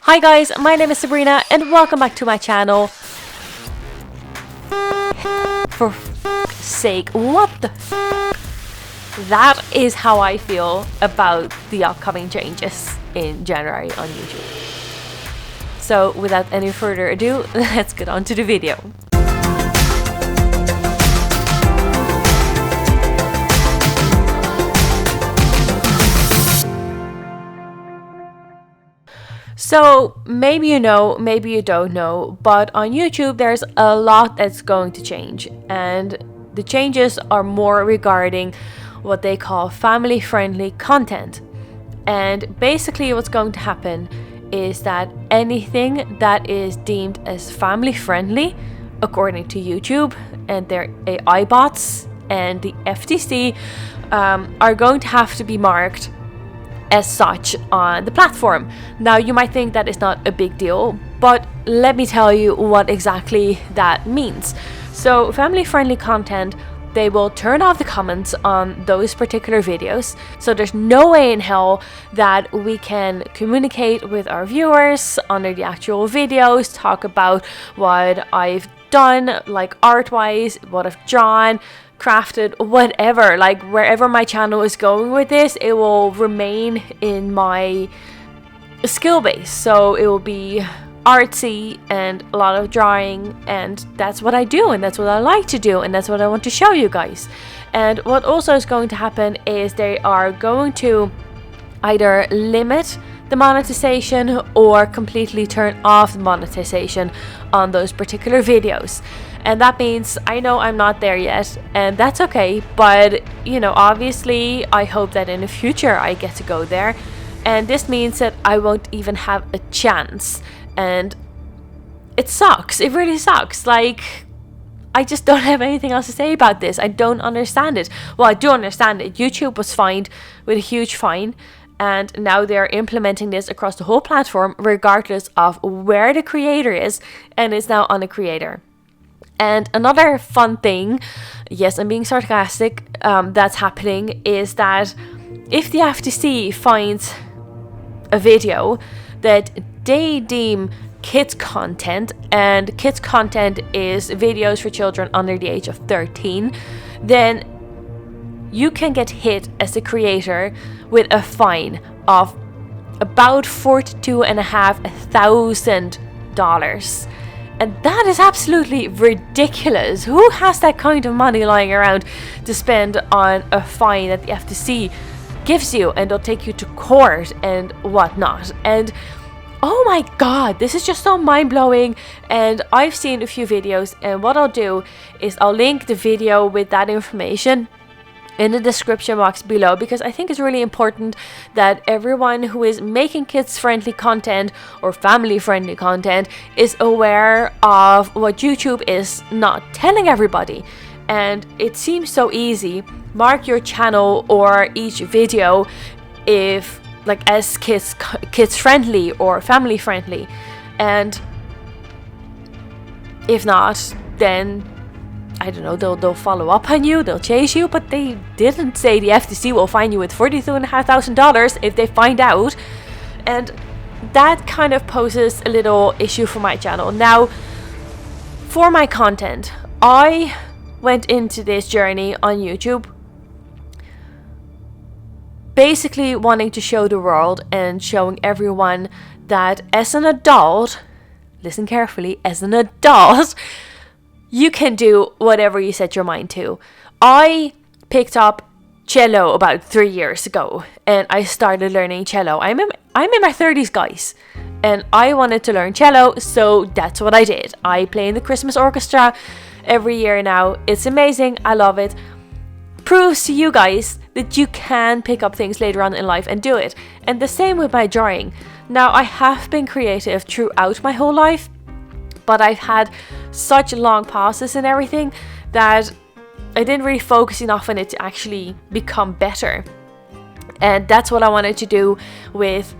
Hi guys, my name is Sabrina and welcome back to my channel. For f***'s sake, what the f***? That is how I feel about the upcoming changes in January on YouTube. So without any further ado, let's get on to the video. So maybe you know, maybe you don't know, but on YouTube there's a lot that's going to change, and the changes are more regarding what they call family-friendly content. And basically what's going to happen is that anything that is deemed as family-friendly, according to YouTube and their AI bots and the FTC, are going to have to be marked as such on the platform. Now you might think that is not a big deal, but let me tell you what exactly that means. So family-friendly content, they will turn off the comments on those particular videos, so there's no way in hell that we can communicate with our viewers under the actual videos, talk about what I've done, like art-wise, what I've drawn, crafted, whatever. Like wherever my channel is going with this, it will remain in my skill base, so it will be artsy and a lot of drawing, and that's what I do and that's what I like to do and that's what I want to show you guys. And what also is going to happen is they are going to either limit the monetization or completely turn off the monetization on those particular videos. And that means, I know I'm not there yet, and that's okay, but you know, obviously I hope that in the future I get to go there, and this means that I won't even have a chance. And it sucks, it really sucks. Like, I just don't have anything else to say about this. I don't understand it. Well, I do understand it. YouTube was fined with a huge fine, and now they're implementing this across the whole platform regardless of where the creator is, and it's now on the creator. And another fun thing, yes, I'm being sarcastic, that's happening is that if the FTC finds a video that they deem kids content, and kids content is videos for children under the age of 13, then you can get hit as a creator with a fine of about $42,500. And that is absolutely ridiculous. Who has that kind of money lying around to spend on a fine that the FTC gives you, and they'll take you to court and whatnot? And oh my god, this is just so mind-blowing. And I've seen a few videos, and what I'll do is I'll link the video with that information in the description box below, because I think it's really important that everyone who is making kids-friendly content or family-friendly content is aware of what YouTube is not telling everybody. And it seems so easy. Mark your channel or each video if like as kids-friendly or family-friendly, and if not, then I don't know, they'll follow up on you, they'll chase you, but they didn't say the FTC will fine you with $42,500 if they find out. And that kind of poses a little issue for my channel. Now, for my content, I went into this journey on YouTube basically wanting to show the world and showing everyone that as an adult, listen carefully, as an adult, you can do whatever you set your mind to. I picked up cello about 3 years ago, and I started learning cello. I'm in my 30s, guys, and I wanted to learn cello, so that's what I did. I play in the Christmas orchestra every year now. It's amazing. I love it. Proves to you guys that you can pick up things later on in life and do it. And the same with my drawing. Now, I have been creative throughout my whole life, but I've had such long pauses and everything that I didn't really focus enough on it to actually become better. And that's what I wanted to do with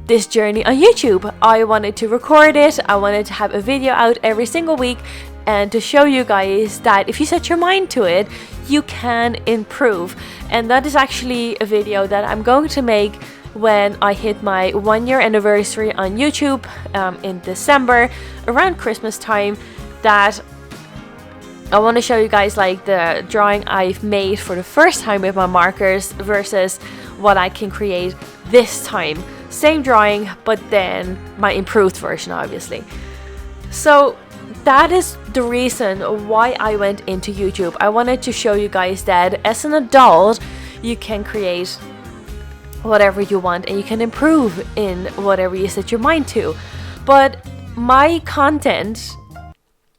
this journey on YouTube. I wanted to record it, I wanted to have a video out every single week, and to show you guys that if you set your mind to it, you can improve. And that is actually a video that I'm going to make when I hit my 1-year anniversary on YouTube in December around Christmas time, that I want to show you guys like the drawing I've made for the first time with my markers versus what I can create this time. Same drawing, but then my improved version, obviously. So that is the reason why I went into YouTube. I wanted to show you guys that as an adult, you can create whatever you want and you can improve in whatever you set your mind to. But my content,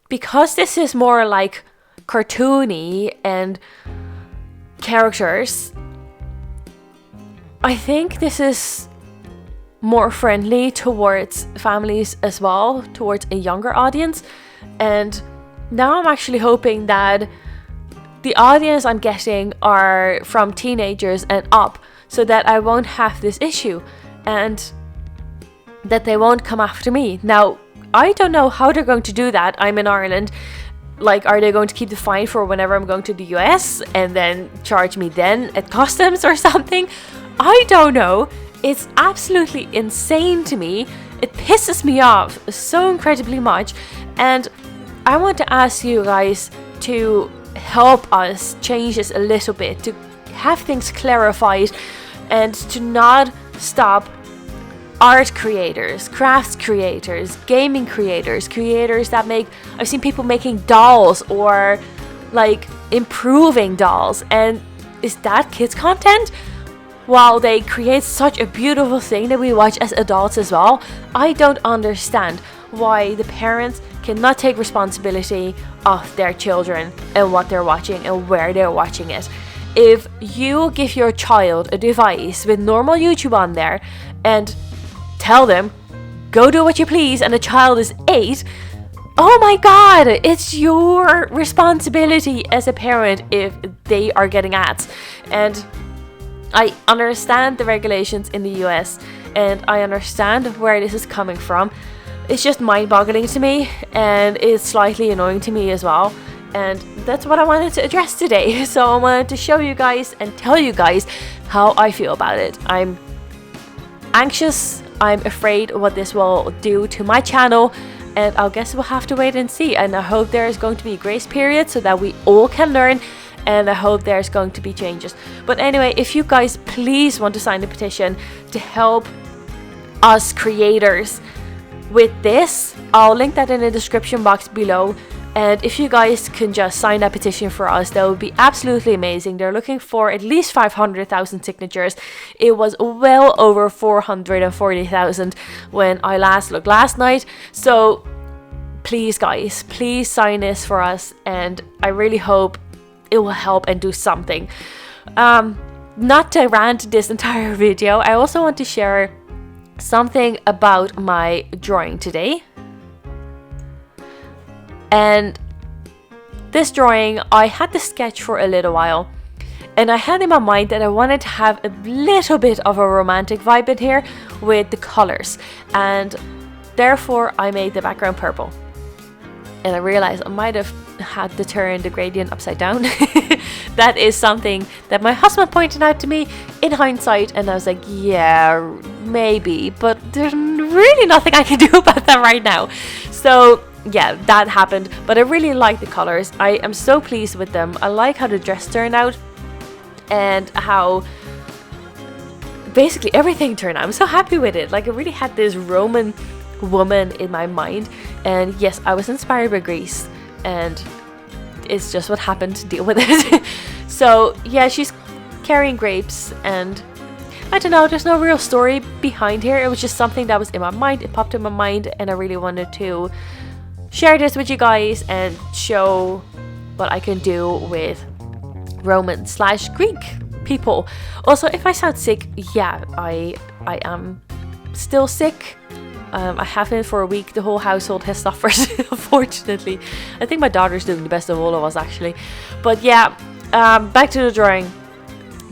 because this is more like cartoony and characters, I think this is more friendly towards families as well, towards a younger audience. And now I'm actually hoping that the audience I'm getting are from teenagers and up, so that I won't have this issue and that they won't come after me. Now, I don't know how they're going to do that. I'm in Ireland. Like, are they going to keep the fine for whenever I'm going to the US and then charge me then at customs or something? I don't know. It's absolutely insane to me. It pisses me off so incredibly much. And I want to ask you guys to help us change this a little bit, to have things clarified and to not stop art creators, crafts creators, gaming creators, creators that make, I've seen people making dolls or like improving dolls. And is that kids content? While they create such a beautiful thing that we watch as adults as well, I don't understand why the parents cannot take responsibility of their children and what they're watching and where they're watching it. If you give your child a device with normal YouTube on there and tell them, go do what you please, and the child is 8, oh my god, it's your responsibility as a parent if they are getting ads. And I understand the regulations in the US and I understand where this is coming from. It's just mind-boggling to me and it's slightly annoying to me as well. And that's what I wanted to address today. So I wanted to show you guys and tell you guys how I feel about it. I'm anxious. I'm afraid what this will do to my channel. And I guess we'll have to wait and see. And I hope there is going to be a grace period so that we all can learn. And I hope there's going to be changes. But anyway, if you guys please want to sign the petition to help us creators with this, I'll link that in the description box below. And if you guys can just sign that petition for us, that would be absolutely amazing. They're looking for at least 500,000 signatures. It was well over 440,000 when I last looked last night. So please guys, please sign this for us. And I really hope it will help and do something. Not to rant this entire video, I also want to share something about my drawing today. And this drawing, I had the sketch for a little while, and I had in my mind that I wanted to have a little bit of a romantic vibe in here with the colors, and therefore I made the background purple. And I realized I might have had to turn the gradient upside down. That is something that my husband pointed out to me in hindsight, and I was like, yeah, maybe, but there's really nothing I can do about that right now. So yeah, that happened, but I really like the colors. I am so pleased with them. I like how the dress turned out and how basically everything turned out. I'm so happy with it. Like, I really had this Roman woman in my mind, and yes, I was inspired by Greece, and it's just what happened to deal with it. So yeah, she's carrying grapes, and I don't know, there's no real story behind here. It was just something that was in my mind. It popped in my mind, and I really wanted to share this with you guys and show what I can do with Roman/Greek people. Also, if I sound sick, yeah, I am still sick. I have been for a week. The whole household has suffered, unfortunately. I think my daughter's doing the best of all of us, actually. But yeah, back to the drawing.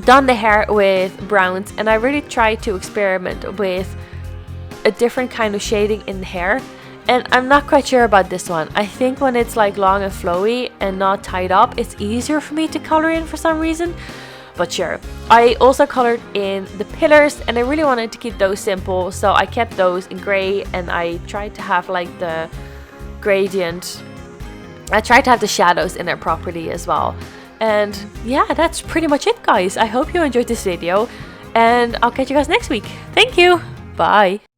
Done the hair with browns, and I really tried to experiment with a different kind of shading in the hair. And I'm not quite sure about this one. I think when it's like long and flowy and not tied up, it's easier for me to color in for some reason. But sure. I also colored in the pillars, and I really wanted to keep those simple, so I kept those in gray, and I tried to have like the gradient. I tried to have the shadows in there properly as well. And yeah, that's pretty much it, guys. I hope you enjoyed this video, and I'll catch you guys next week. Thank you. Bye.